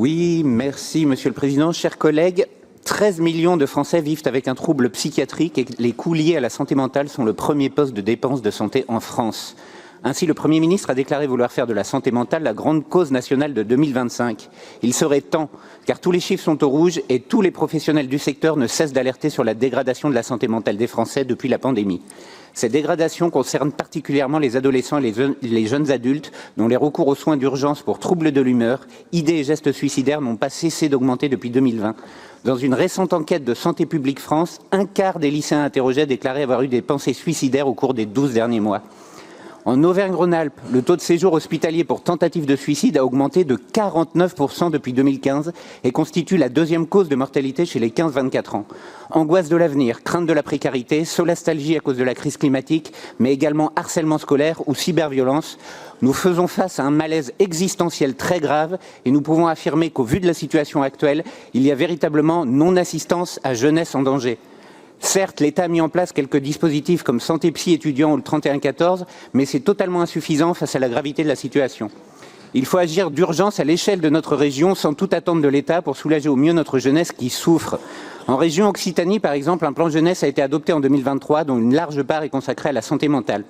Oui, merci Monsieur le Président. Chers collègues, 13 millions de Français vivent avec un trouble psychiatrique et les coûts liés à la santé mentale sont le premier poste de dépenses de santé en France. Ainsi, le Premier ministre a déclaré vouloir faire de la santé mentale la grande cause nationale de 2025. Il serait temps, car tous les chiffres sont au rouge et tous les professionnels du secteur ne cessent d'alerter sur la dégradation de la santé mentale des Français depuis la pandémie. Cette dégradation concerne particulièrement les adolescents et les jeunes adultes dont les recours aux soins d'urgence pour troubles de l'humeur, idées et gestes suicidaires n'ont pas cessé d'augmenter depuis 2020. Dans une récente enquête de Santé publique France, un quart des lycéens interrogés déclaraient avoir eu des pensées suicidaires au cours des 12 derniers mois. En Auvergne-Rhône-Alpes, le taux de séjour hospitalier pour tentative de suicide a augmenté de 49% depuis 2015 et constitue la deuxième cause de mortalité chez les 15-24 ans. Angoisse de l'avenir, crainte de la précarité, solastalgie à cause de la crise climatique, mais également harcèlement scolaire ou cyberviolence. Nous faisons face à un malaise existentiel très grave et nous pouvons affirmer qu'au vu de la situation actuelle, il y a véritablement non-assistance à jeunesse en danger. Certes, l'État a mis en place quelques dispositifs comme Santé Psy étudiant ou le 3114, mais c'est totalement insuffisant face à la gravité de la situation. Il faut agir d'urgence à l'échelle de notre région sans toute attente de l'État pour soulager au mieux notre jeunesse qui souffre. En région Occitanie, par exemple, un plan jeunesse a été adopté en 2023 dont une large part est consacrée à la santé mentale.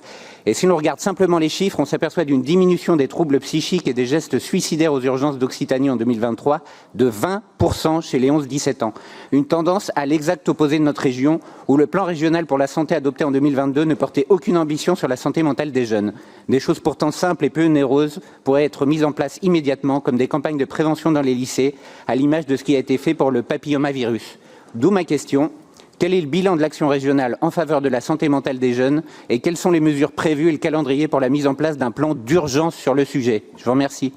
Et si l'on regarde simplement les chiffres, on s'aperçoit d'une diminution des troubles psychiques et des gestes suicidaires aux urgences d'Occitanie en 2023 de 20% chez les 11-17 ans. Une tendance à l'exact opposé de notre région où le plan régional pour la santé adopté en 2022 ne portait aucune ambition sur la santé mentale des jeunes. Des choses pourtant simples et peu onéreuses pourraient être mises en place immédiatement comme des campagnes de prévention dans les lycées à l'image de ce qui a été fait pour le papillomavirus. D'où ma question, quel est le bilan de l'action régionale en faveur de la santé mentale des jeunes et quelles sont les mesures prévues et le calendrier pour la mise en place d'un plan d'urgence sur le sujet? Je vous remercie.